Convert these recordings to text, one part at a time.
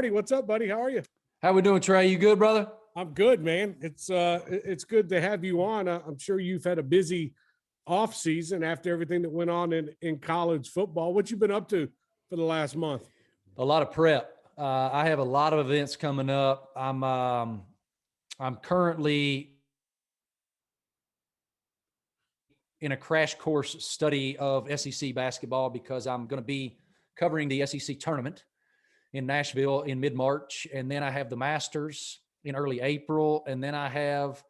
Marty. What's up, buddy? How are you? How we doing, Trey? You good, brother? I'm good, man. It's good to have you on. I'm sure you've had a busy off season after everything that went on in college football. What you been up to for the last month? A lot of prep. I have a lot of events coming up. I'm currently in a crash course study of SEC basketball because I'm going to be covering the SEC tournament in Nashville in mid-March. And then I have the Masters in early April. And then I have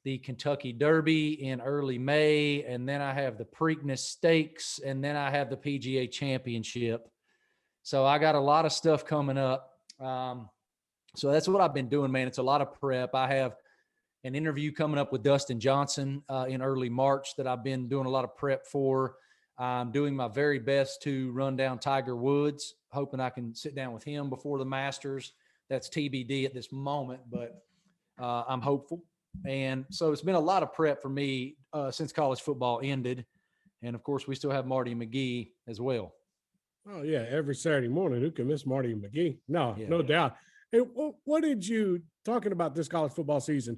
the Kentucky Derby in early May. And then I have the Preakness Stakes. And then I have the PGA Championship. So I got a lot of stuff coming up. So that's what I've been doing, man. It's a lot of prep. I have an interview coming up with Dustin Johnson in early March that I've been doing a lot of prep for. I'm doing my very best to run down Tiger Woods, hoping I can sit down with him before the Masters. That's TBD at this moment, but I'm hopeful. And so it's been a lot of prep for me since college football ended. And of course, we still have Marty McGee as well. Oh yeah, every Saturday morning. Who can miss Marty McGee? No, Yeah. no doubt. Hey, what did you, talking about this college football season,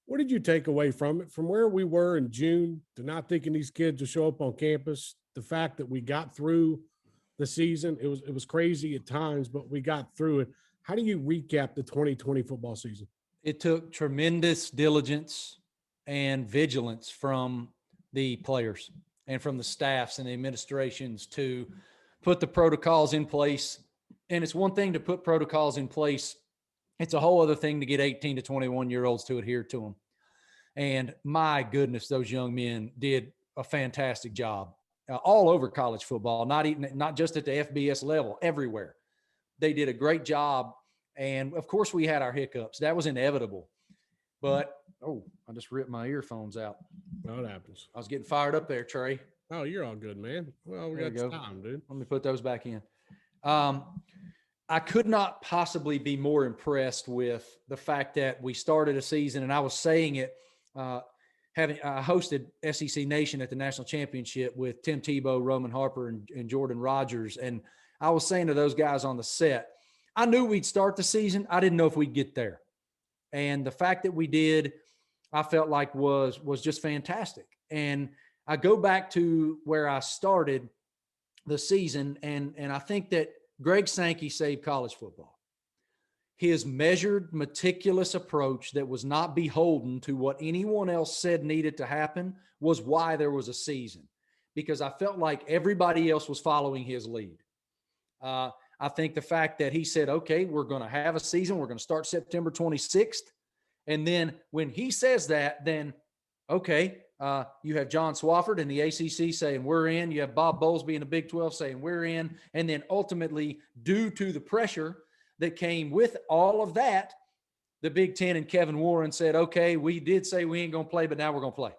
what did you take away from it? From where we were in June to not thinking these kids would show up on campus, the fact that we got through the season, it was crazy at times, but we got through it. How do you recap the 2020 football season? It took tremendous diligence and vigilance from the players and from the staffs and the administrations to put the protocols in place. And it's one thing to put protocols in place. It's a whole other thing to get 18 to 21-year-olds to adhere to them. And my goodness, those young men did a fantastic job all over college football, not just at the FBS level, everywhere. They did a great job. And of course we had our hiccups. That was inevitable. But, I just ripped my earphones out. Oh, it happens. I was getting fired up there, Trey. Oh, you're all good, man. Well, we got time, dude. Let me put those back in. I could not possibly be more impressed with the fact that we started a season, and I was saying it, I hosted SEC Nation at the national championship with Tim Tebow, Roman Harper, and Jordan Rogers. And I was saying to those guys on the set, I knew we'd start the season. I didn't know if we'd get there. And the fact that we did, I felt like was just fantastic. And I go back to where I started the season, and I think that Greg Sankey saved college football. His measured, meticulous approach that was not beholden to what anyone else said needed to happen was why there was a season, because I felt like everybody else was following his lead. I think the fact that he said, okay, we're going to have a season. We're going to start September 26th. And then when he says that, then, okay, you have John Swofford in the ACC saying we're in. You have Bob Bowlesby in the Big 12 saying we're in. And then ultimately, due to the pressure that came with all of that, the Big Ten and Kevin Warren said, okay, we did say we ain't going to play, but now we're going to play.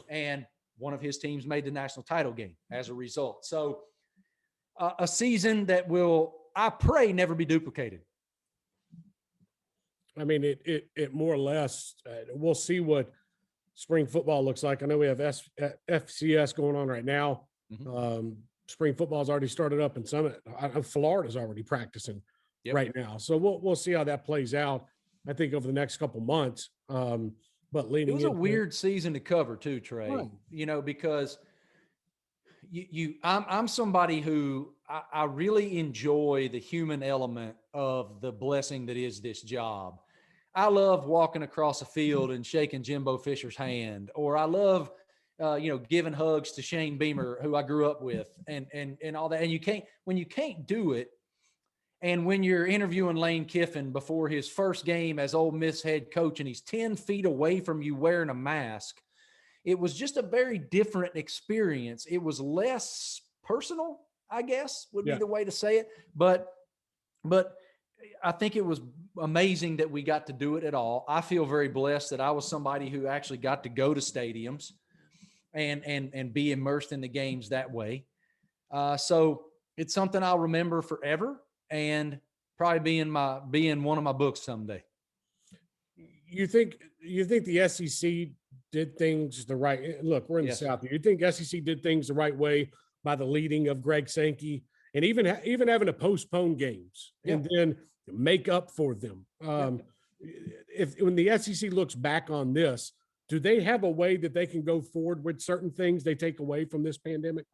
And one of his teams made the national title game as a result. So a season that will, I pray, never be duplicated. I mean, it more or less, we'll see what spring football looks like. I know we have FCS going on right now. Mm-hmm. Spring football's already started up, and Florida's already practicing right now. So we'll see how that plays out, I think, over the next couple months. But leading it was a weird season to cover too, Trey, right. Because I'm somebody who I really enjoy the human element of the blessing that is this job. I love walking across a field and shaking Jimbo Fisher's hand, or I love, giving hugs to Shane Beamer, who I grew up with, and all that. And when you can't do it, and when you're interviewing Lane Kiffin before his first game as Ole Miss head coach, and he's 10 feet away from you wearing a mask, it was just a very different experience. It was less personal, I guess, would be the way to say it. But I think it was amazing that we got to do it at all. I feel very blessed that I was somebody who actually got to go to stadiums and be immersed in the games that way. So it's something I'll remember forever, and probably being one of my books someday. You think the SEC did things the right? Look, we're in the South. You think SEC did things the right way by the leading of Greg Sankey, and even having to postpone games, and then make up for them. If when the SEC looks back on this, do they have a way that they can go forward with certain things they take away from this pandemic?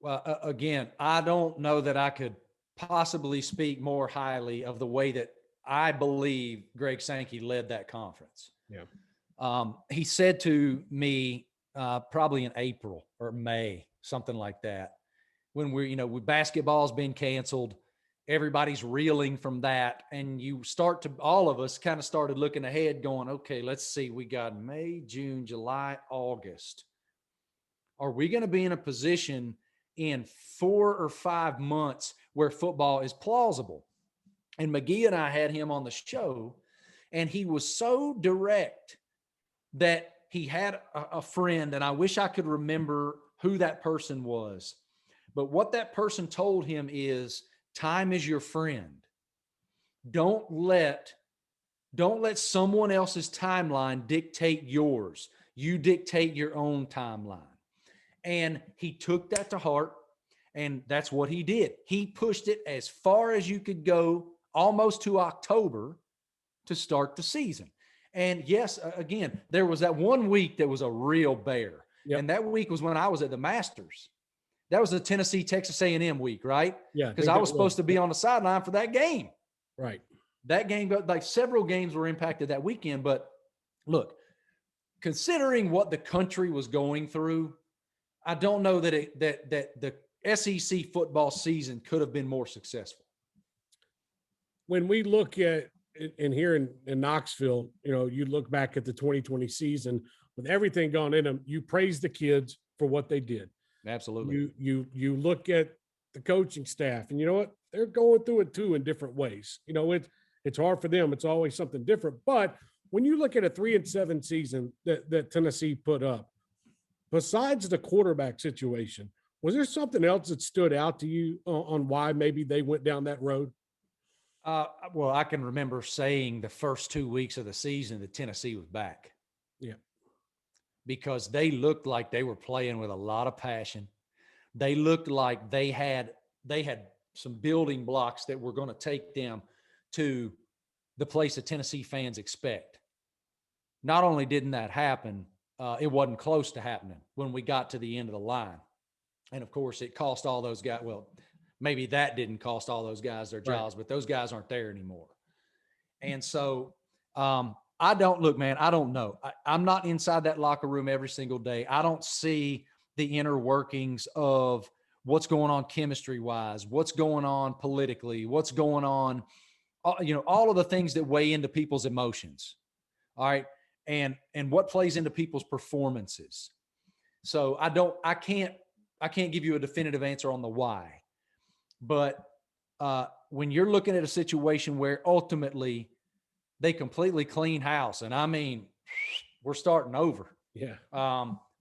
Well, again, I don't know that I could possibly speak more highly of the way that I believe Greg Sankey led that conference. Yeah. He said to me probably in April or May, something like that, when with basketball's been canceled, everybody's reeling from that. And all of us kind of started looking ahead going, okay, let's see, we got May, June, July, August. Are we going to be in a position in 4 or 5 months where football is plausible? And McGee and I had him on the show, and he was so direct that he had a friend, and I wish I could remember who that person was. But what that person told him is, time is your friend. Don't let someone else's timeline dictate yours. You dictate your own timeline. And he took that to heart, and that's what he did. He pushed it as far as you could go, almost to October, to start the season. And yes, again, there was that one week that was a real bear. Yep. And that week was when I was at the Masters. That was the Tennessee, Texas A&M week, right? Yeah. Because I was supposed to be on the sideline for that game. Right. That game, like several games were impacted that weekend. But look, considering what the country was going through, I don't know that the SEC football season could have been more successful. When we look at and here in Knoxville, you look back at the 2020 season with everything going in them, you praise the kids for what they did. Absolutely. You look at the coaching staff, and you know what? They're going through it too in different ways. It's hard for them. It's always something different. But when you look at a 3-7 season that Tennessee put up, besides the quarterback situation, was there something else that stood out to you on why maybe they went down that road? Well, I can remember saying the first 2 weeks of the season that Tennessee was back. Yeah. Because they looked like they were playing with a lot of passion. They looked like they had some building blocks that were going to take them to the place that Tennessee fans expect. Not only didn't that happen, it wasn't close to happening when we got to the end of the line. And of course, it cost all those guys. Well, maybe that didn't cost all those guys their jobs, but those guys aren't there anymore. And so I don't know. I'm not inside that locker room every single day. I don't see the inner workings of what's going on chemistry wise, what's going on politically, what's going on, all of the things that weigh into people's emotions. All right. And what plays into people's performances. So I can't give you a definitive answer on the why, but when you're looking at a situation where ultimately they completely clean house, and I mean, we're starting over. Yeah.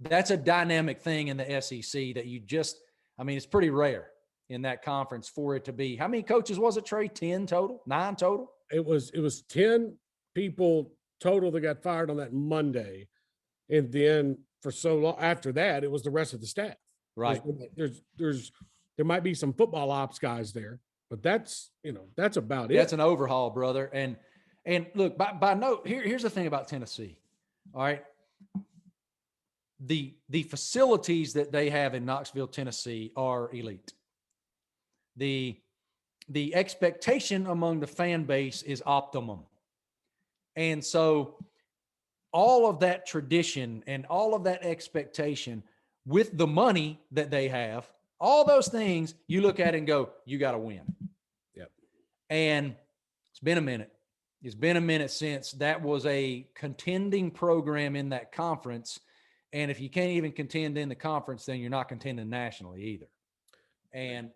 That's a dynamic thing in the SEC that it's pretty rare in that conference for it to be. How many coaches was it, Trey? 10 total? 9 total? It was 10 people total that got fired on that Monday. And then for so long after that, it was the rest of the staff. Right. There might be some football ops guys there, but that's about it. That's an overhaul, brother. And look, by note, here's the thing about Tennessee. All right. The facilities that they have in Knoxville, Tennessee are elite. The expectation among the fan base is optimum. And so all of that tradition and all of that expectation with the money that they have, all those things you look at and go, you got to win. Yep. And it's been a minute. It's been a minute since that was a contending program in that conference. And if you can't even contend in the conference, then you're not contending nationally either. And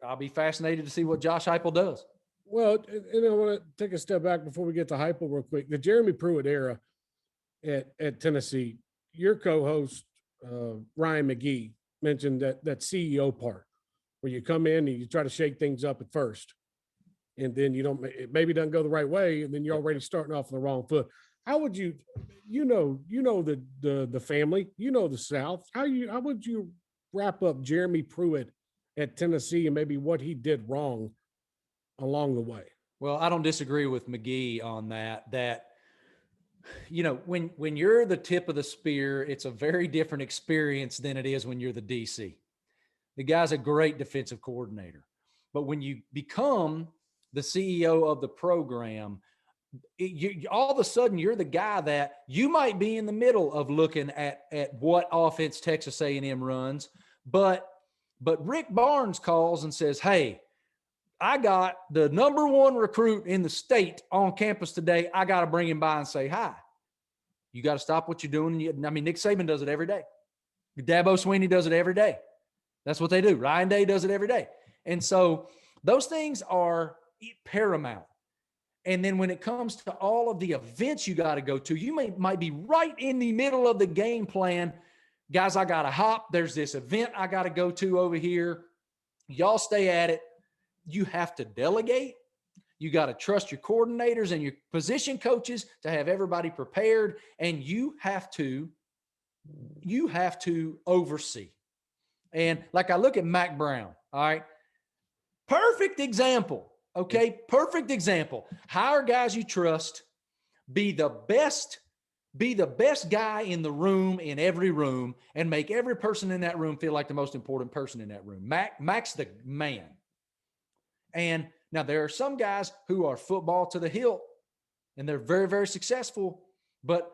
I'll be fascinated to see what Josh Heupel does. Well, and I want to take a step back before we get to Heupel real quick. The Jeremy Pruitt era at Tennessee, your co-host, Ryan McGee, mentioned that CEO part where you come in and you try to shake things up at first. And then it maybe doesn't go the right way. And then you're already starting off on the wrong foot. How would you the family, the South, how would you wrap up Jeremy Pruitt at Tennessee and maybe what he did wrong along the way. Well, I don't disagree with McGee on that, when you're the tip of the spear, it's a very different experience than it is when you're the DC. The guy's a great defensive coordinator. But when you become the CEO of the program, all of a sudden you're the guy that you might be in the middle of looking at what offense Texas A&M runs, but Rick Barnes calls and says, "Hey, I got the number one recruit in the state on campus today. I got to bring him by and say hi." You got to stop what you're doing. Nick Saban does it every day. Dabo Swinney does it every day. That's what they do. Ryan Day does it every day. And so those things are paramount. And then when it comes to all of the events you got to go to, you might be right in the middle of the game plan. Guys, I got to hop. There's this event I got to go to over here. Y'all stay at it. You have to delegate. You got to trust your coordinators and your position coaches to have everybody prepared. And you have to oversee. And like I look at Mac Brown, all right, perfect example. Okay. Perfect example. Hire guys you trust, be the best guy in the room, in every room, and make every person in that room feel like the most important person in that room. Mac's the man. And now there are some guys who are football to the hilt and they're very, very successful, but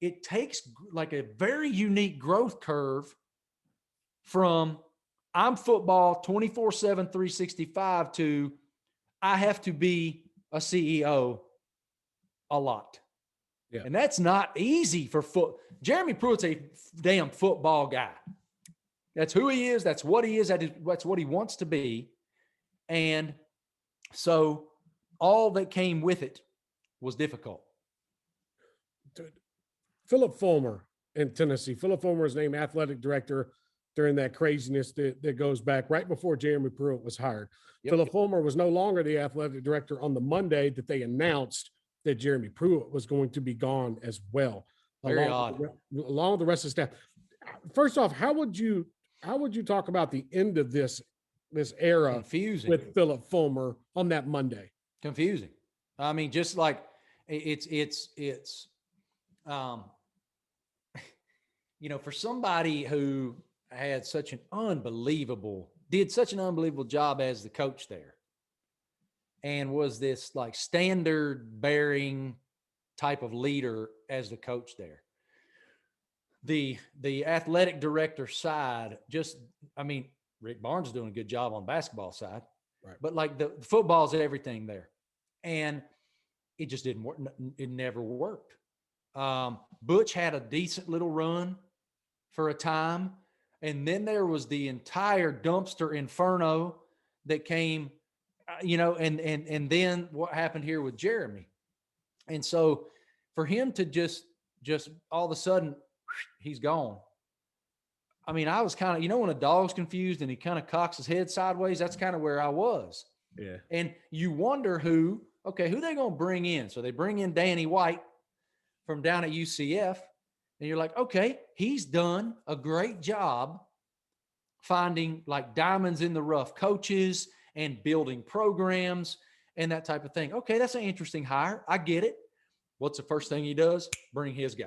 it takes like a very unique growth curve from I'm football 24/7, 365 to I have to be a CEO a lot. Yeah. And that's not easy for Jeremy Pruitt's a damn football guy. That's who he is. That's what he is. That's what he wants to be. And so all that came with it was difficult. Phillip Fulmer in Tennessee. Phillip Fulmer is named athletic director during that craziness that goes back right before Jeremy Pruitt was hired. Yep. Phillip Fulmer was no longer the athletic director on the Monday that they announced that Jeremy Pruitt was going to be gone as well. Very odd. Along with the rest of the staff. First off, how would you talk about the end of this era confusing with Phillip Fulmer on that Monday? Confusing. I mean, just like it's for somebody who did such an unbelievable job as the coach there and was this like standard bearing type of leader as the coach there. The athletic director side, Rick Barnes is doing a good job on the basketball side, right? But like the football's everything there. And it just didn't work. It never worked. Butch had a decent little run for a time. And then there was the entire dumpster inferno that came, and then what happened here with Jeremy. And so for him to just all of a sudden, he's gone. I mean, I was kind of, when a dog's confused and he kind of cocks his head sideways, that's kind of where I was. Yeah. And you wonder who they going to bring in? So they bring in Danny White from down at UCF. And you're like, okay, he's done a great job finding like diamonds in the rough coaches and building programs and that type of thing. Okay, that's an interesting hire. I get it. What's the first thing he does? Bring his guy.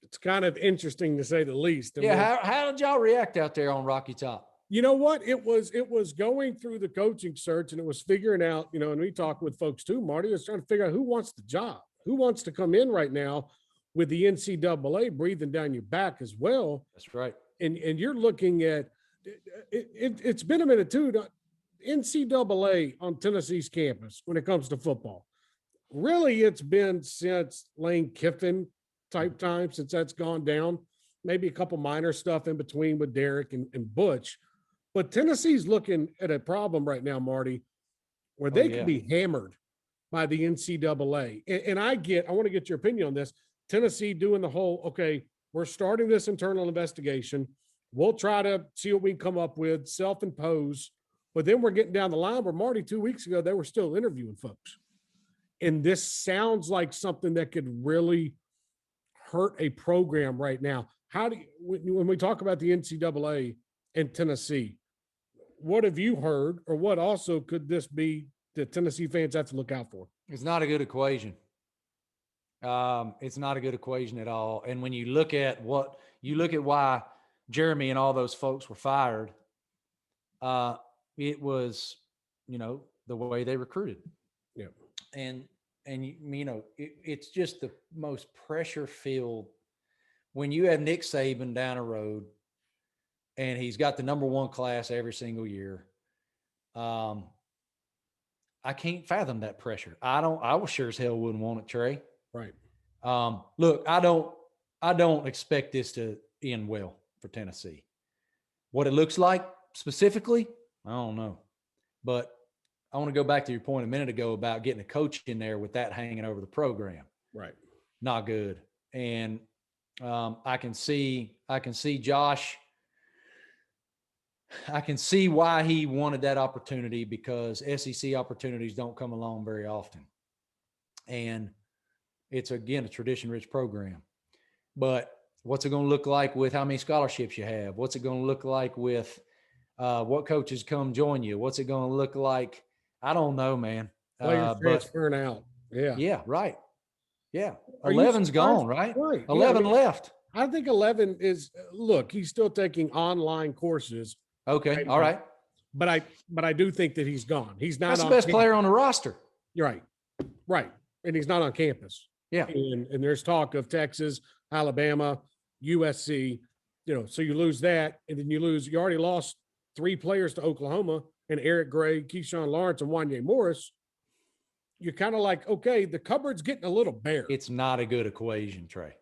It's kind of interesting to say the least. Yeah, how did y'all react out there on Rocky Top? You know what? It was going through the coaching search and it was figuring out, and we talked with folks too, Marty, was trying to figure out who wants the job. Who wants to come in right now with the NCAA breathing down your back as well? That's right. And you're looking at it's been a minute too. NCAA on Tennessee's campus when it comes to football. Really, it's been since Lane Kiffin type time since that's gone down. Maybe a couple minor stuff in between with Derek and Butch. But Tennessee's looking at a problem right now, Marty, where they could be hammered by the NCAA. And I want to get your opinion on this. Tennessee doing the whole, okay, we're starting this internal investigation. We'll try to see what we can come up with, self-impose. But then we're getting down the line where Marty 2 weeks ago, they were still interviewing folks. And this sounds like something that could really hurt a program right now. How do you, when we talk about the NCAA and Tennessee, what have you heard, or what also could this be that Tennessee fans have to look out for? It's not a good equation. It's not a good equation at all. And when you look at why Jeremy and all those folks were fired, it was, the way they recruited. Yeah. And it's just the most pressure filled when you have Nick Saban down a road and he's got the number one class every single year. I can't fathom that pressure. I sure as hell wouldn't want it, Trey. Right. Look, I don't expect this to end well for Tennessee. What it looks like specifically, I don't know. But I want to go back to your point a minute ago about getting a coach in there with that hanging over the program. Right. Not good. And I can see Josh. I can see why he wanted that opportunity, because SEC opportunities don't come along very often. And it's, again, a tradition-rich program. But what's it going to look like with how many scholarships you have? What's it going to look like with what coaches come join you? What's it going to look like? I don't know, man. Players transferring out. Yeah. Yeah, right. Yeah. Are 11's gone, right? Right. 11 left. I think 11 is, look, he's still taking online courses. Okay. All right. But I do think that he's gone. He's not. That's the best player on the roster. You're right. Right. And he's not on campus. Yeah. And there's talk of Texas, Alabama, USC, so you lose that. And then you already lost 3 players to Oklahoma, and Eric Gray, Keyshawn Lawrence, and Wanye Morris. You're kind of like, okay, the cupboard's getting a little bare. It's not a good equation, Trey.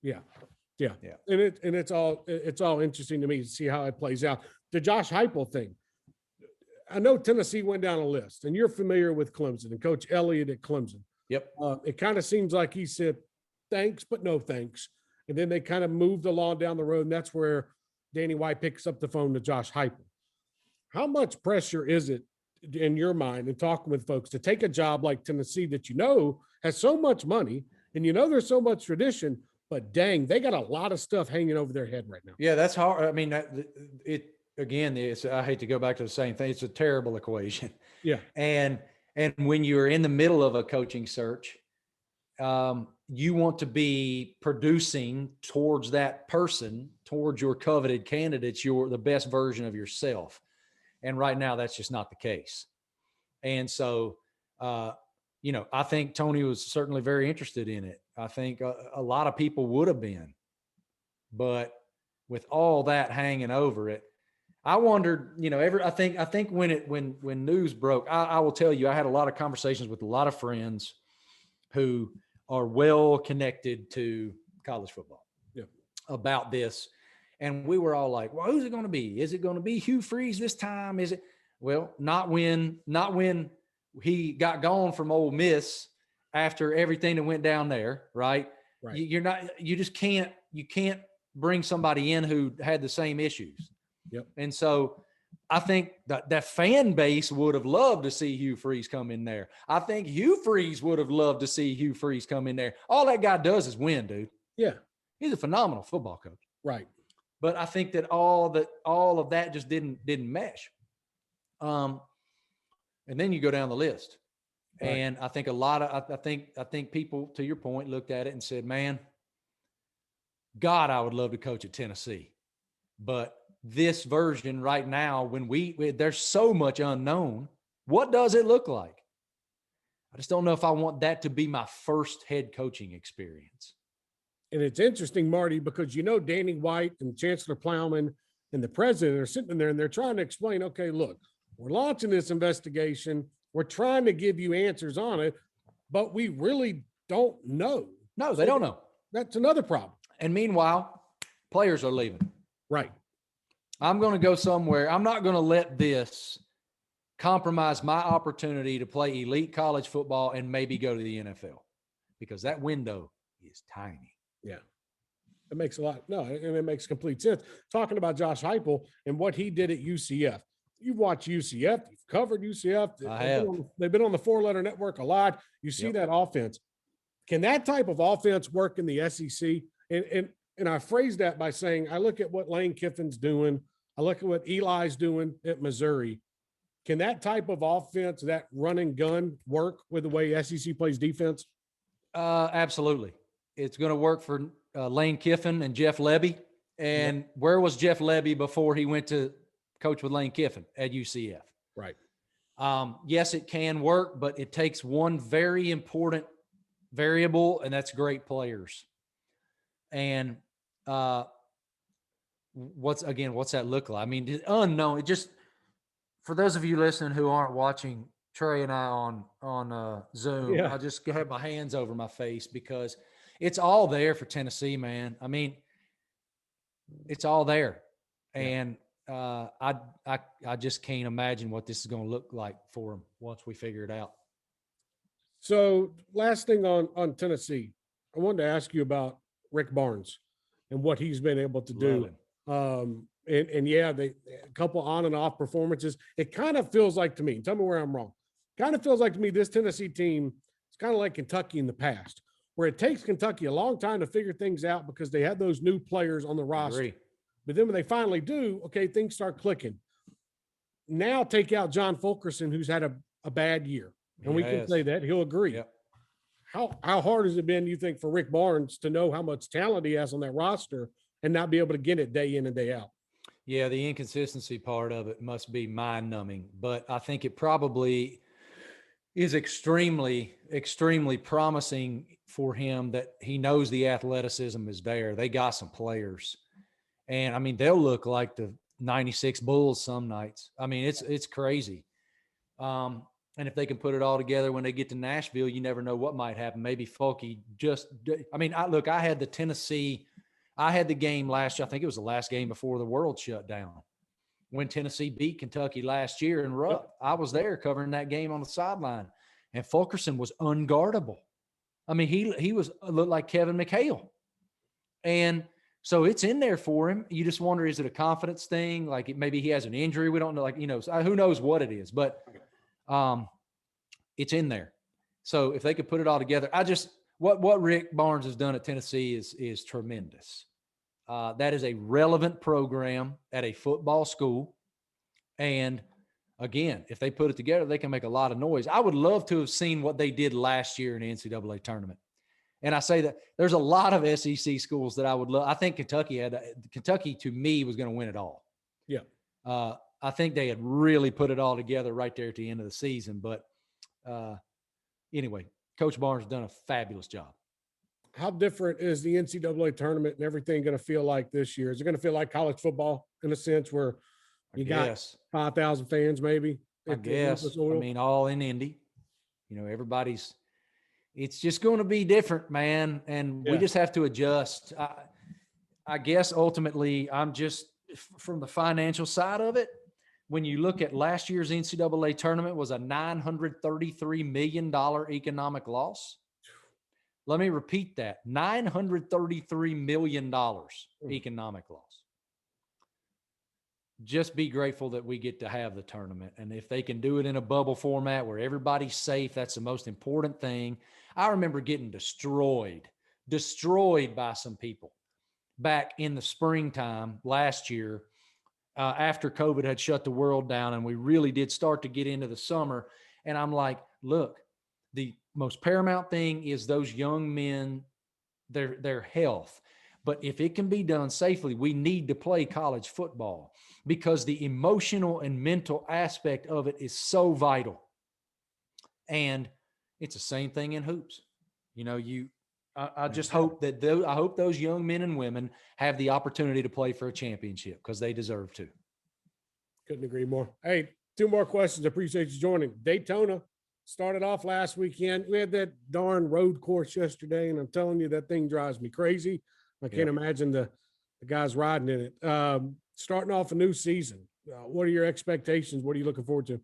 Yeah. Yeah. Yeah. And it's all interesting to me to see how it plays out. The Josh Heupel thing. I know Tennessee went down a list, and you're familiar with Clemson and Coach Elliott at Clemson. Yep. It kind of seems like he said, thanks, but no thanks. And then they kind of moved along down the road, and that's where Danny White picks up the phone to Josh Heupel. How much pressure is it in your mind, and talking with folks, to take a job like Tennessee that has so much money, and there's so much tradition, but dang, they got a lot of stuff hanging over their head right now. Yeah, that's hard. I mean, I hate to go back to the same thing. It's a terrible equation. Yeah. And when you're in the middle of a coaching search, you want to be producing towards that person, towards your coveted candidates, the best version of yourself. And right now, that's just not the case. And so, I think Tony was certainly very interested in it. I think a lot of people would have been, but with all that hanging over it, I wondered, I think when news broke, I will tell you, I had a lot of conversations with a lot of friends who are well connected to college football about this. And we were all like, well, who's it going to be? Is it going to be Hugh Freeze this time? Is it? Well, not when he got gone from Ole Miss after everything that went down there, right? Right. You can't bring somebody in who had the same issues. Yep. And so I think that fan base would have loved to see Hugh Freeze come in there. I think Hugh Freeze would have loved to see Hugh Freeze come in there. All that guy does is win, dude. Yeah. He's a phenomenal football coach. Right. But I think that all of that just didn't mesh. And then you go down the list. Right. And I think I think people, to your point, looked at it and said, man, God, I would love to coach at Tennessee. But this version right now, when there's so much unknown, what does it look like? I just don't know if I want that to be my first head coaching experience. And it's interesting, Marty, because Danny White and Chancellor Plowman and the president are sitting there and they're trying to explain, okay, look, we're launching this investigation. We're trying to give you answers on it, but we really don't know. No, they don't know. That's another problem. And meanwhile, players are leaving. Right. I'm going to go somewhere. I'm not going to let this compromise my opportunity to play elite college football and maybe go to the NFL, because that window is tiny. Yeah. It makes it makes complete sense. Talking about Josh Heupel and what he did at UCF. You've watched UCF, you've covered UCF. I have. They've been on the 4-letter network a lot. You see that offense. Can that type of offense work in the SEC? And I phrase that by saying, I look at what Lane Kiffin's doing. I look at what Eli's doing at Missouri. Can that type of offense, that run and gun, work with the way SEC plays defense? Absolutely. It's going to work for Lane Kiffin and Jeff Lebby. And where was Jeff Lebby before he went to coach with Lane Kiffin? At UCF? Right. Yes, it can work, but it takes one very important variable, and that's great players. And what's that look like? I mean, it's unknown. It just, for those of you listening who aren't watching Trey and I on Zoom, I just have my hands over my face because it's all there for Tennessee, man. I mean, it's all there. And I just can't imagine what this is going to look like for them once we figure it out. So last thing on Tennessee, I wanted to ask you about Rick Barnes and what he's been able to do. A couple on and off performances. It kind of feels like to me, tell me where I'm wrong. Kind of feels like to me, this Tennessee team, it's kind of like Kentucky in the past, where it takes Kentucky a long time to figure things out because they have those new players on the roster. But then when they finally do, okay, things start clicking. Now take out John Fulkerson, who's had a bad year. And we can say that. He'll agree. Yep. How hard has it been, you think, for Rick Barnes to know how much talent he has on that roster and not be able to get it day in and day out? Yeah, the inconsistency part of it must be mind-numbing. But I think it probably is extremely, extremely promising for him that he knows the athleticism is there. They got some players. And, I mean, they'll look like the 96 Bulls some nights. I mean, it's crazy. And if they can put it all together when they get to Nashville, you never know what might happen. Maybe Fulky I had the game last year. I think it was the last game before the world shut down when Tennessee beat Kentucky last year in Rupp. I was there covering that game on the sideline, and Fulkerson was unguardable. I mean, he looked like Kevin McHale. And so it's in there for him. You just wonder, is it a confidence thing? Like maybe he has an injury. We don't know. Who knows what it is, but it's in there. So if they could put it all together, what Rick Barnes has done at Tennessee is tremendous. That is a relevant program at a football school. And again, if they put it together, they can make a lot of noise. I would love to have seen what they did last year in the NCAA tournament. And I say that there's a lot of SEC schools that I would love. I think Kentucky to me was going to win it all. Yeah. I think they had really put it all together right there at the end of the season. But anyway, Coach Barnes has done a fabulous job. How different is the NCAA tournament and everything going to feel like this year? Is it going to feel like college football in a sense where you got 5,000 fans maybe? I guess. I mean, all in Indy. It's just going to be different, man. And we just have to adjust. I guess ultimately I'm just from the financial side of it. When you look at last year's NCAA tournament was a $933 million economic loss. Let me repeat that. $933 million economic loss. Just be grateful that we get to have the tournament. And if they can do it in a bubble format where everybody's safe, that's the most important thing. I remember getting destroyed by some people back in the springtime last year after COVID had shut the world down and we really did start to get into the summer. And I'm like, look, the most paramount thing is those young men, their health. But if it can be done safely, we need to play college football because the emotional and mental aspect of it is so vital. And it's the same thing in hoops. I just hope that I hope those young men and women have the opportunity to play for a championship because they deserve to. Couldn't agree more. Hey, 2 more questions. I appreciate you joining. Daytona started off last weekend. We had that darn road course yesterday, and I'm telling you, that thing drives me crazy. I can't imagine the guys riding in it. Starting off a new season. What are your expectations? What are you looking forward to?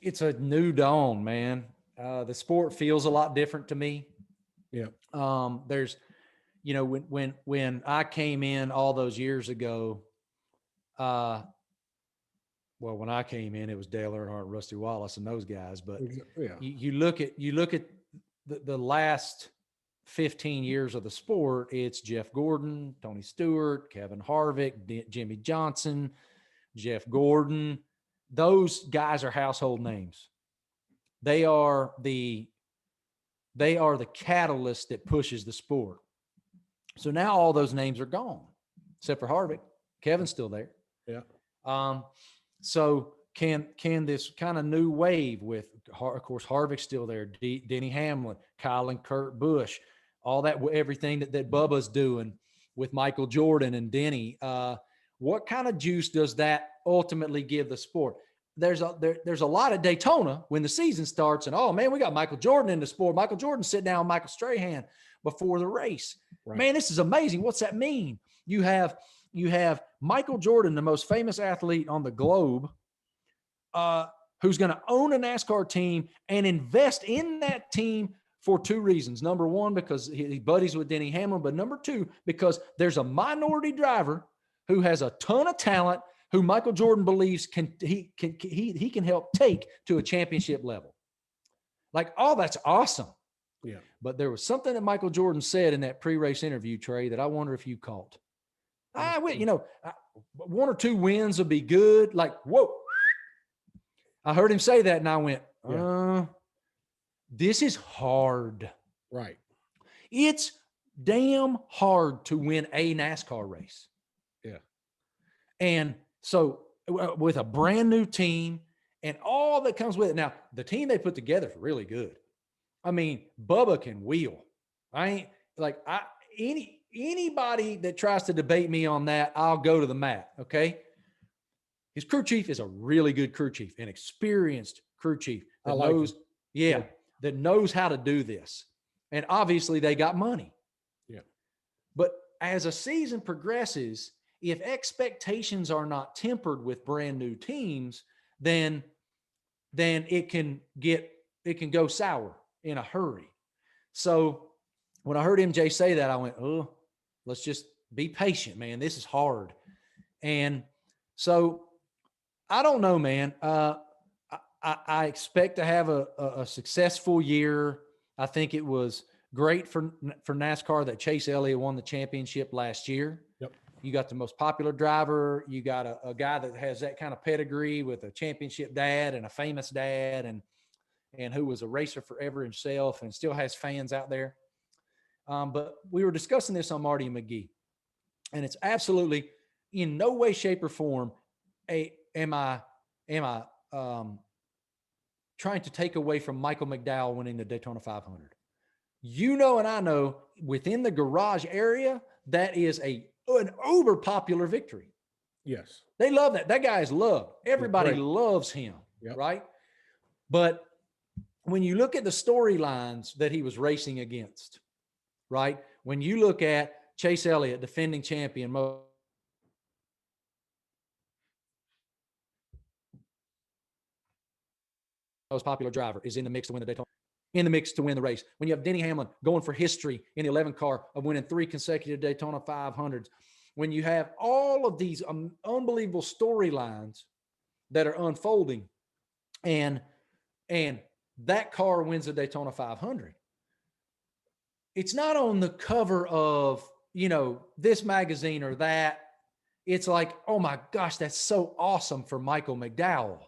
It's a new dawn, man. The sport feels a lot different to me. Yeah. There's, when I came in all those years ago, when I came in, it was Dale Earnhardt, Rusty Wallace, and those guys. But you look at the last 15 years of the sport, it's Jeff Gordon, Tony Stewart, Kevin Harvick, Jimmy Johnson, Jeff Gordon. Those guys are household names. They are the catalyst that pushes the sport. So now all those names are gone, except for Harvick. Kevin's still there. Yeah. So can this kind of new wave with, of course, Harvick's still there, Denny Hamlin, Kyle and Kurt Busch, all that, everything that Bubba's doing with Michael Jordan and Denny. What kind of juice does that ultimately give the sport? There's a lot at Daytona when the season starts, and oh man, we got Michael Jordan in the sport. Michael Jordan sitting down with Michael Strahan before the race. Right. Man, this is amazing. What's that mean? You have Michael Jordan, the most famous athlete on the globe, who's going to own a NASCAR team and invest in that team for two reasons. Number one, because he buddies with Denny Hamlin, but number two, because there's a minority driver who has a ton of talent who Michael Jordan believes he can help take to a championship level. Like, oh, that's awesome. Yeah. But there was something that Michael Jordan said in that pre-race interview, Trey, that I wonder if you caught. One or two wins would be good. Like, whoa. I heard him say that and I went, this is hard. Right. It's damn hard to win a NASCAR race. Yeah. And so with a brand new team and all that comes with it. Now, the team they put together is really good. I mean, Bubba can wheel. Anybody that tries to debate me on that, I'll go to the mat. Okay. His crew chief is a really good crew chief, an experienced crew chief that that knows how to do this. And obviously they got money. Yeah. But as a season progresses, if expectations are not tempered with brand new teams, then it can go sour in a hurry. So when I heard MJ say that, I went, oh, let's just be patient, man. This is hard. And so I don't know, man. I expect to have a successful year. I think it was great for NASCAR that Chase Elliott won the championship last year. Yep. You got the most popular driver. You got a guy that has that kind of pedigree with a championship dad and a famous dad and who was a racer forever himself and still has fans out there. But we were discussing this on Marty and McGee, and it's absolutely in no way, shape, or form am I trying to take away from Michael McDowell winning the Daytona 500. You know, and I know within the garage area, that is an uber popular victory. Yes. They love that. That guy is loved. Everybody loves him, right? But when you look at the storylines that he was racing against, right? When you look at Chase Elliott, defending champion, most popular driver, is in the mix to win the Daytona, in the mix to win the race. When you have Denny Hamlin going for history in the 11 car of winning 3 consecutive Daytona 500s, when you have all of these unbelievable storylines that are unfolding, and that car wins the Daytona 500, it's not on the cover of, this magazine or that. It's like, oh my gosh, that's so awesome for Michael McDowell.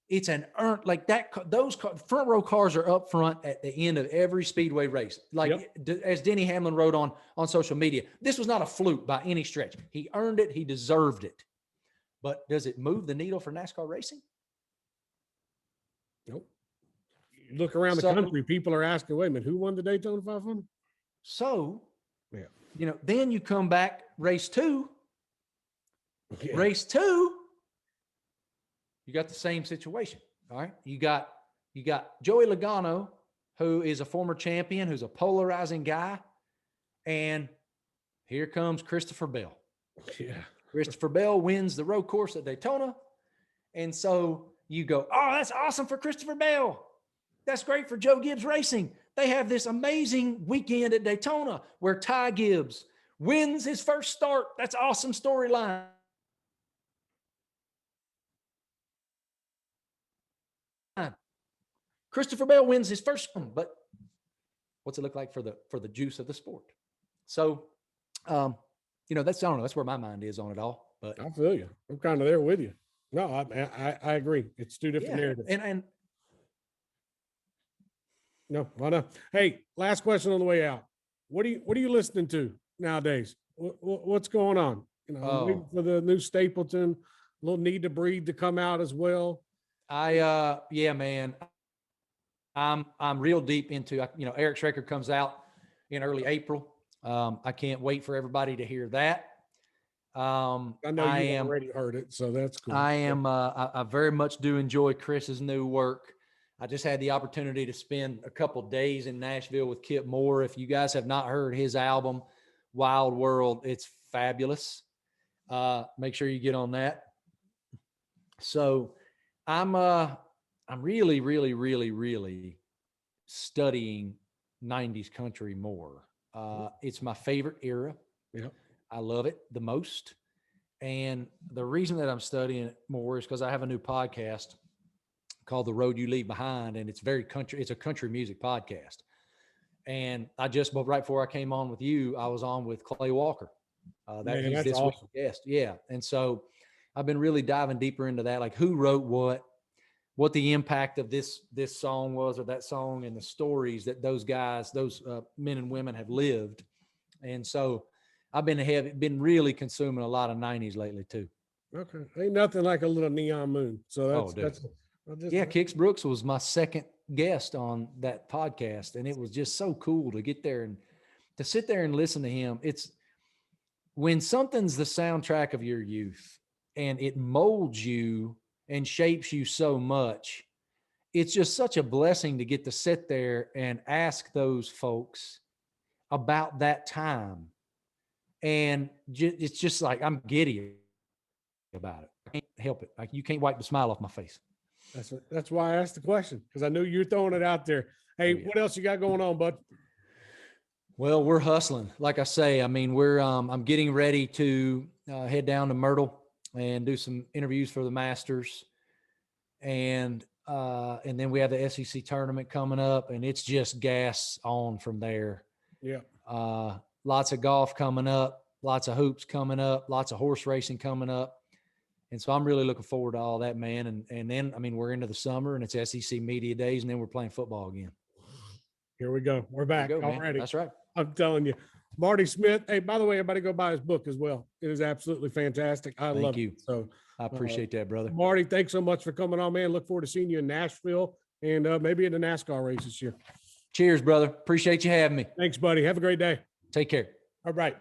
It's an earned, like that. Those front row cars are up front at the end of every speedway race. Like as Denny Hamlin wrote on social media, this was not a fluke by any stretch. He earned it. He deserved it. But does it move the needle for NASCAR racing? Nope. You look around the country, people are asking, wait a minute, who won the Daytona 500? So, then you come back race 2. Yeah. Race 2. You got the same situation. All right. You got Joey Logano, who is a former champion, who's a polarizing guy. And here comes Christopher Bell. Yeah. Christopher Bell wins the road course at Daytona. And so you go, oh, that's awesome for Christopher Bell. That's great for Joe Gibbs Racing. They have this amazing weekend at Daytona where Ty Gibbs wins his first start. That's awesome storyline. Christopher Bell wins his first one, but what's it look like for the juice of the sport? So, you know, that's, I don't know, that's where my mind is on it all. But I feel you. I'm kind of there with you. No, I agree. It's two different narratives. And no, why not? Hey, last question on the way out. What are you listening to nowadays? What's going on? You know, I'm waiting for the new Stapleton, a little Need to Breathe to come out as well. Yeah, man, I'm real deep into, you know, Eric's record comes out in early April. I can't wait for everybody to hear that. I know you already heard it, so that's cool. I very much do enjoy Chris's new work. I just had the opportunity to spend a couple days in Nashville with Kip Moore. If you guys have not heard his album, Wild World, it's fabulous. Make sure you get on that. So I'm really, really, really, really studying 90s country more. It's my favorite era. Yeah. I love it the most. And the reason that I'm studying it more is because I have a new podcast called The Road You Leave Behind. And it's very country. It's a country music podcast. And I just, right before I came on with you, I was on with Clay Walker. He's this week's guest. Yeah. And so I've been really diving deeper into that, like who wrote what the impact of this song was, or that song, and the stories that those guys, those men and women have lived. And so I've been really consuming a lot of 90s lately too. Okay. Ain't nothing like a little Neon Moon. So Kix Brooks was my second guest on that podcast. And it was just so cool to get there and to sit there and listen to him. It's when something's the soundtrack of your youth and it molds you and shapes you so much, it's just such a blessing to get to sit there and ask those folks about that time. And it's just like, I'm giddy about it. I can't help it. Like, you can't wipe the smile off my face. That's why I asked the question, because I knew you're throwing it out there. Hey, What else you got going on, bud? Well, we're hustling. Like I say, I mean, I'm getting ready to head down to Myrtle and do some interviews for the Masters. And then we have the SEC tournament coming up, and it's just gas on from there. Yeah. Lots of golf coming up, lots of hoops coming up, lots of horse racing coming up. And so I'm really looking forward to all that, man. And then, I mean, we're into the summer and it's SEC media days, and then we're playing football again. Here we go. We're back already. That's right. I'm telling you. Marty Smith. Hey, by the way, everybody go buy his book as well. It is absolutely fantastic. I love it. So I appreciate that, brother. Marty, thanks so much for coming on, man. Look forward to seeing you in Nashville and maybe in the NASCAR race this year. Cheers, brother. Appreciate you having me. Thanks, buddy. Have a great day. Take care. All right.